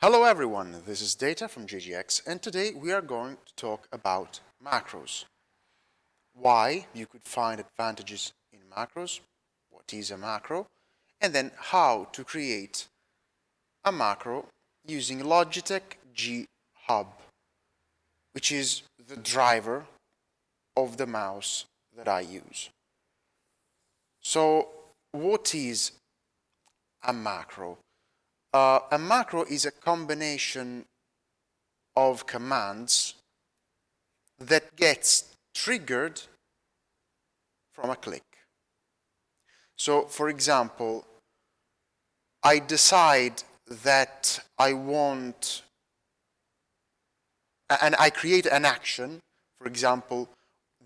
Hello everyone, this is Data from GGX, and today we are going to talk about macros. Why you could find advantages in macros, what is a macro, and then how to create a macro using Logitech G HUB, which is the driver of the mouse that I use. So what is a macro? A macro is a combination of commands that gets triggered from a click. So, for example, I decide that I want, and I create an action, for example,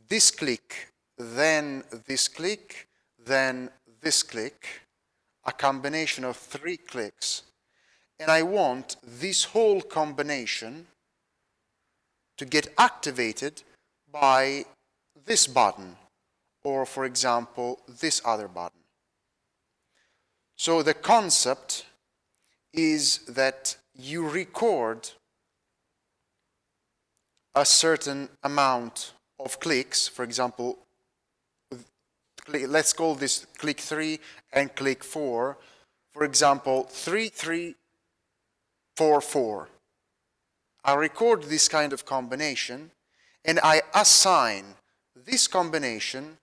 this click, then this click, then this click, a combination of 3 clicks. And I want this whole combination to get activated by this button, or for example, this other button. So the concept is that you record a certain amount of clicks, for example, let's call this click 3 and click 4. For example, 3, 3, 4, 4. I record this kind of combination and I assign this combination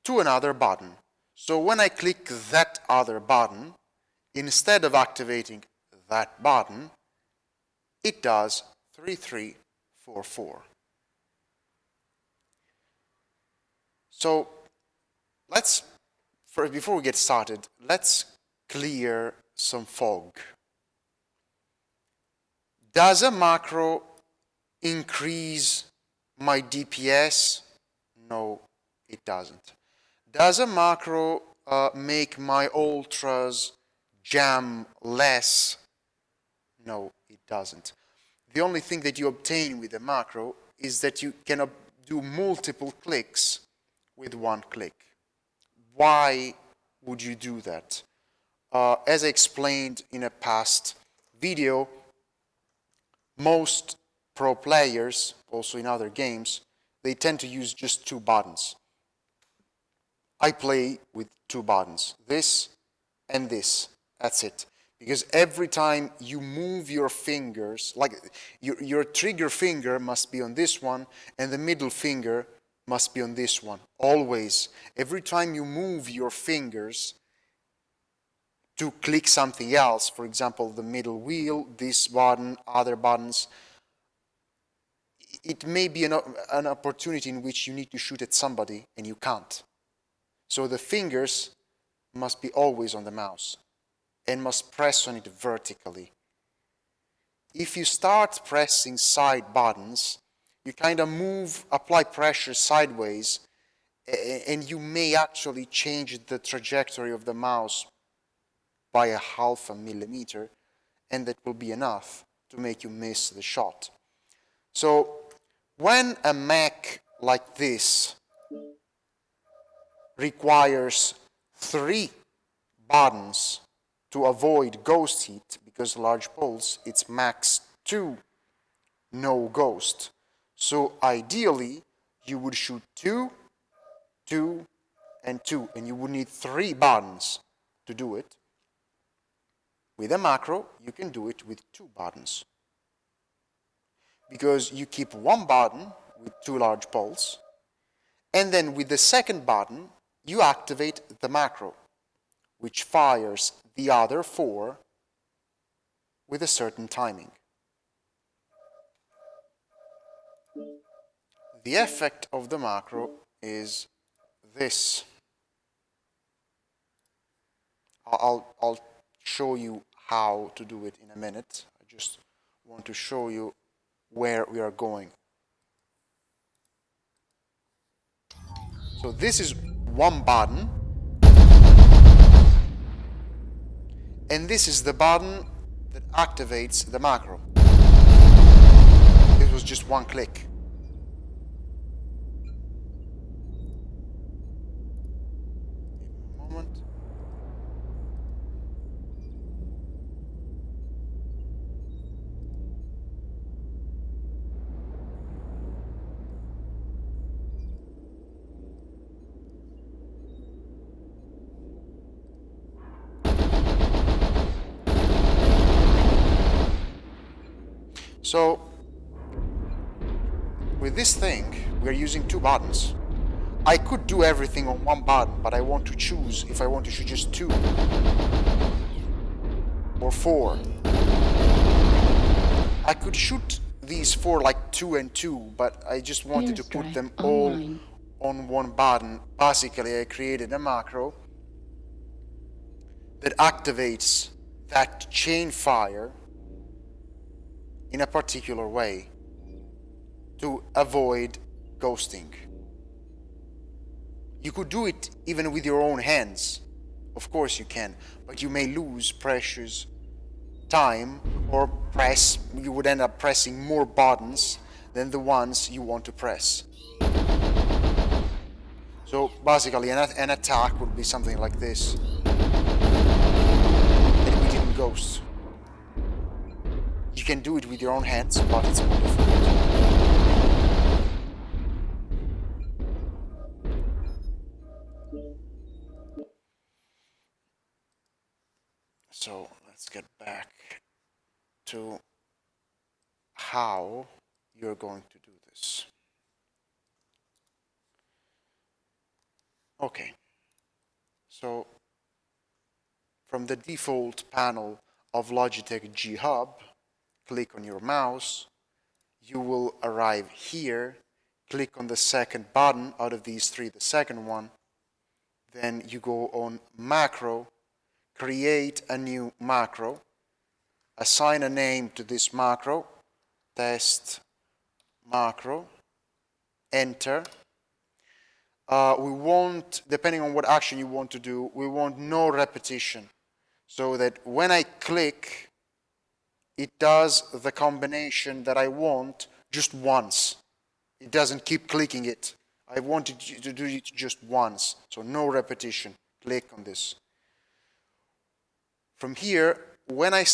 to another button. So when I click that other button, instead of activating that button, it does 3, 3, 4, 4. So before we get started, let's clear some fog. Does a macro increase my DPS? No, it doesn't. Does a macro make my ultras jam less? No, it doesn't. The only thing that you obtain with a macro is that you can do multiple clicks with one click. Why would you do that? As I explained in a past video, most pro players, also in other games, they tend to use just 2 buttons. I play with 2 buttons, this and this, that's it. Because every time you move your fingers, like your trigger finger must be on this one and the middle finger must be on this one, always. Every time you move your fingers to click something else, for example, the middle wheel, this button, other buttons, it may be an opportunity in which you need to shoot at somebody and you can't. So the fingers must be always on the mouse and must press on it vertically. If you start pressing side buttons, you kind of apply pressure sideways, and you may actually change the trajectory of the mouse by 0.5 millimeter, and that will be enough to make you miss the shot. So when a mech like this requires 3 buttons to avoid ghost hit, because large pulse, it's max 2, no ghost. So ideally, you would shoot 2, 2, and 2, and you would need 3 buttons to do it. With a macro, you can do it with 2 buttons. Because you keep 1 button with 2 large pulse, and then with the second button, you activate the macro, which fires the other 4 with a certain timing. The effect of the macro is this. I'll show you how to do it in a minute. I just want to show you where we are going. So this is 1 button, and this is the button that activates the macro. This was just 1 click. Give me a moment. So with this thing, we're using 2 buttons. I could do everything on 1 button, but I want to choose if I want to shoot just 2 or 4. I could shoot these 4 like 2 and 2, but I just wanted to put them all on 1 button. Basically, I created a macro that activates that chain fire in a particular way to avoid ghosting. You could do it even with your own hands. Of course you can, but you may lose precious time or you would end up pressing more buttons than the ones you want to press. So basically an attack would be something like this. And we didn't ghost. You can do it with your own hands, but it's more difficult. So let's get back to how you're going to do this. Okay, so from the default panel of Logitech G HUB, click on your mouse, you will arrive here, click on the second button out of these 3, the second one, then you go on macro, create a new macro, assign a name to this macro, test macro, enter. We want, depending on what action you want to do, we want no repetition, so that when I click, it does the combination that I want just once. It doesn't keep clicking it. I wanted to do it just once, so no repetition. Click on this. From here, when I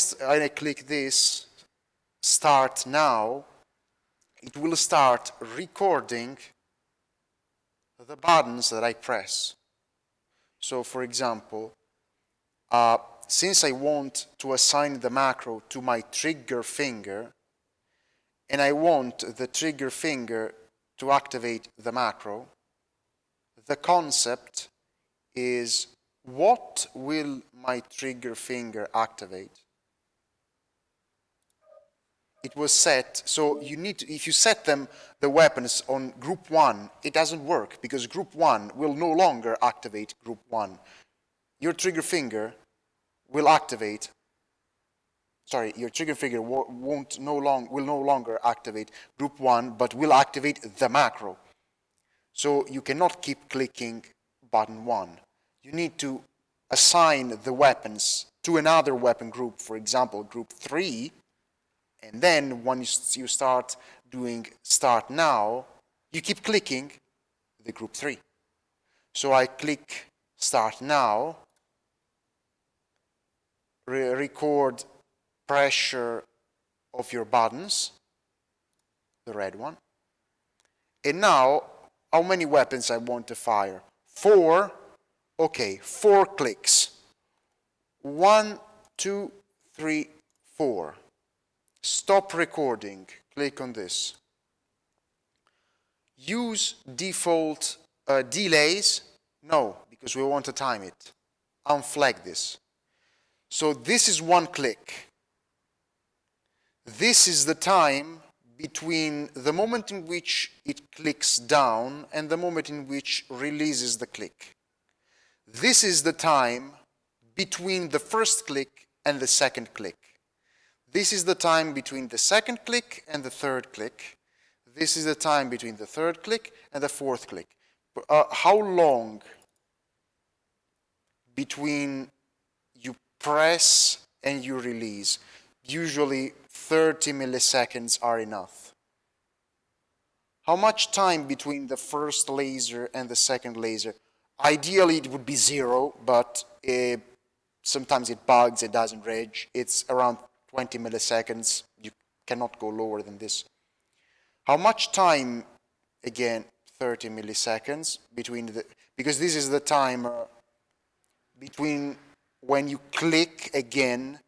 click this, start now, it will start recording the buttons that I press. So for example, since I want to assign the macro to my trigger finger, and I want the trigger finger to activate the macro, the concept is, what will my trigger finger activate? It was set, so you need to, if you set them, the weapons on group 1, it doesn't work, because group 1 will no longer activate group 1. Your trigger finger will activate, your trigger finger will no longer activate group 1, but will activate the macro. So you cannot keep clicking button 1. You need to assign the weapons to another weapon group, for example, group 3, and then when you start doing start now, you keep clicking the group 3. So I click start now, record pressure of your buttons, the red one. And now, how many weapons I want to fire? 4. Okay, 4 clicks. 1, 2, 3, 4. Stop recording. Click on this. Use default delays. No, because we want to time it. Unflag this. So this is 1 click. This is the time between the moment in which it clicks down and the moment in which releases the click. This is the time between the first click and the second click. This is the time between the second click and the third click. This is the time between the third click and the fourth click. How long between you press and you release? Usually 30 milliseconds are enough. How much time between the first laser and the second laser? Ideally it would be 0, but sometimes it bugs, it doesn't reg. It's around 20 milliseconds. You cannot go lower than this. How much time? Again, 30 milliseconds between the, because this is the timer between when you click again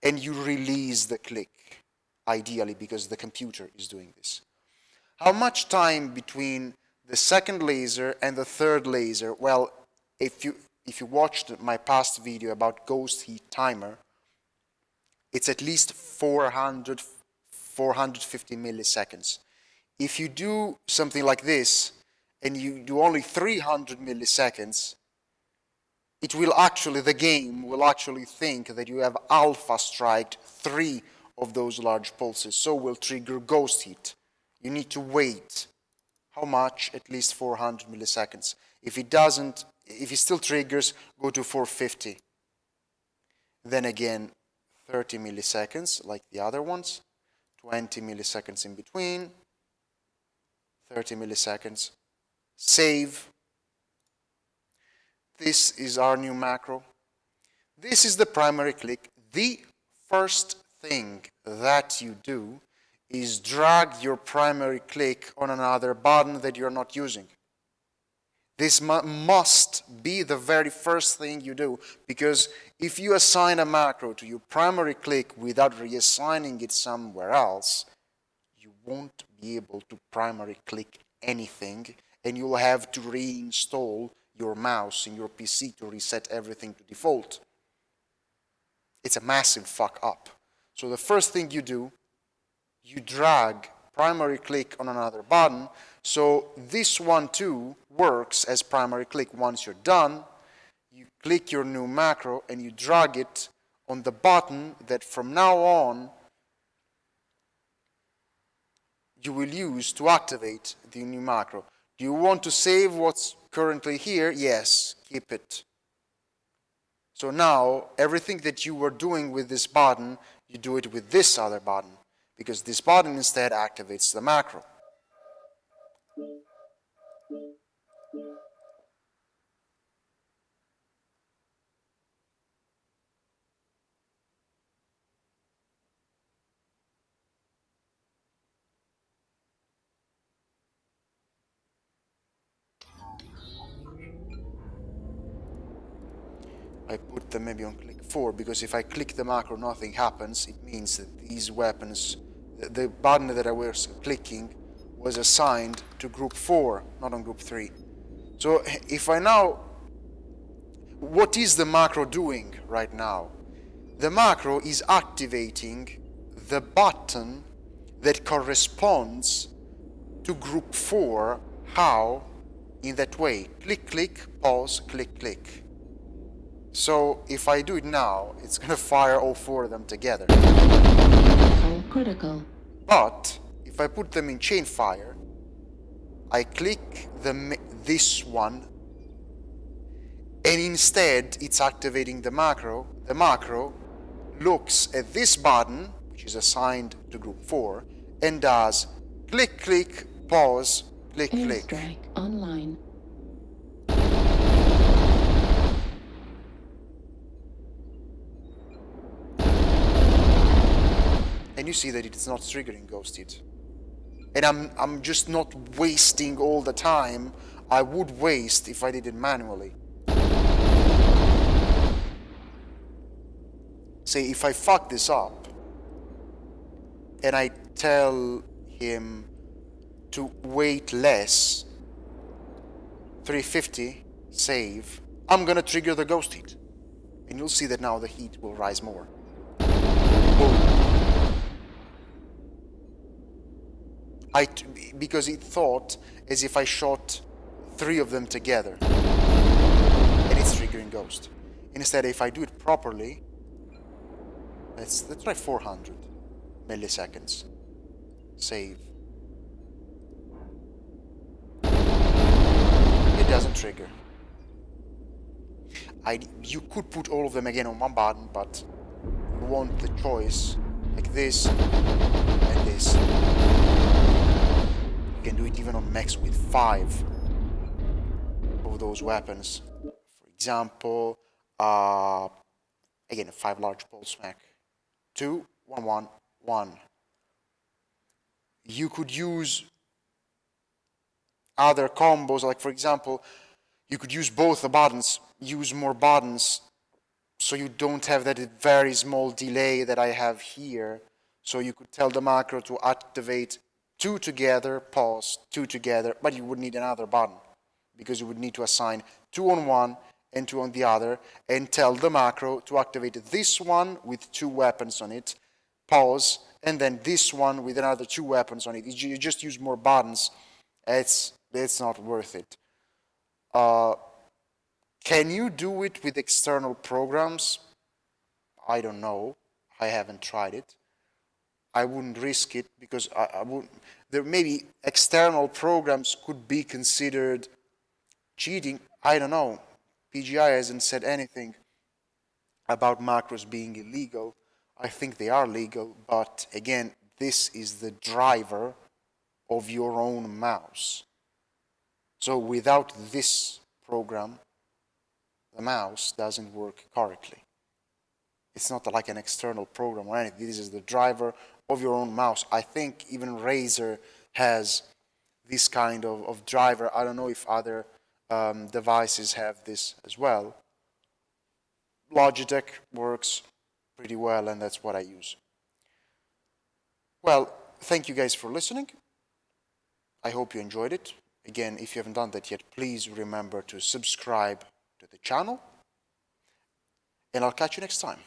and you release the click. ideally, because the computer is doing this. How much time between the second laser and the third laser? Well, if you watched my past video about ghost heat timer, it's at least 450 milliseconds. If you do something like this and you do only 300 milliseconds, it will actually, the game will actually think that you have alpha striked 3 of those large pulses, so will trigger ghost heat. You need to wait. How much? At least 400 milliseconds. If it doesn't, if it still triggers, go to 450. Then again, 30 milliseconds like the other ones, 20 milliseconds in between, 30 milliseconds. Save. This is our new macro. This is the primary click. The first thing that you do is drag your primary click on another button that you're not using. This must be the very first thing you do, because if you assign a macro to your primary click without reassigning it somewhere else, you won't be able to primary click anything, and you'll have to reinstall your mouse in your PC to reset everything to default. It's a massive fuck up. So the first thing you do, you drag primary click on another button, so this one too works as primary click. Once you're done, you click your new macro and you drag it on the button that from now on you will use to activate the new macro. Do you want to save what's currently here? Yes, keep it. So now everything that you were doing with this button, you do it with this other button, because this button instead activates the macro. I put them maybe on click 4, because if I click the macro, nothing happens. It means that these weapons, the button that I was clicking was assigned to group 4, not on group 3. So if I now, what is the macro doing right now? The macro is activating the button that corresponds to group 4. How? In that way. Click, click, pause, click, click. So if I do it now, it's going to fire all 4 of them together. Critical. But if I put them in chain fire, I click this one, and instead it's activating the macro. The macro looks at this button, which is assigned to group 4, and does click, click, pause, click, click. Airstrike online. And you see that it's not triggering ghost hit. And I'm just not wasting all the time I would waste if I did it manually. Say if I fuck this up and I tell him to wait less, 350, save, I'm gonna trigger the ghost hit. And you'll see that now the heat will rise more. Boom. Because it thought as if I shot 3 of them together, and it's triggering ghost. Instead, if I do it properly, let's try 400 milliseconds. Save. It doesn't trigger. You could put all of them again on one button, but you want the choice like this and this. You can do it even on mechs with 5 of those weapons. For example, again, 5 large pulse mech. 2, 1, 1, 1. You could use other combos, like for example, you could use both the buttons, use more buttons, so you don't have that very small delay that I have here. So you could tell the macro to activate 2 together, pause, 2 together, but you would need another button because you would need to assign 2 on one and 2 on the other, and tell the macro to activate this one with 2 weapons on it, pause, and then this one with another 2 weapons on it. You just use more buttons. It's not worth it. Can you do it with external programs? I don't know. I haven't tried it. I wouldn't risk it because I wouldn't. There maybe external programs could be considered cheating. I don't know. PGI hasn't said anything about macros being illegal. I think they are legal, but again, this is the driver of your own mouse. So without this program, the mouse doesn't work correctly. It's not like an external program or anything. This is the driver of your own mouse. I think even Razer has this kind of driver. I don't know if other devices have this as well. Logitech works pretty well, and that's what I use. Well, thank you guys for listening. I hope you enjoyed it. Again, if you haven't done that yet, please remember to subscribe to the channel, and I'll catch you next time.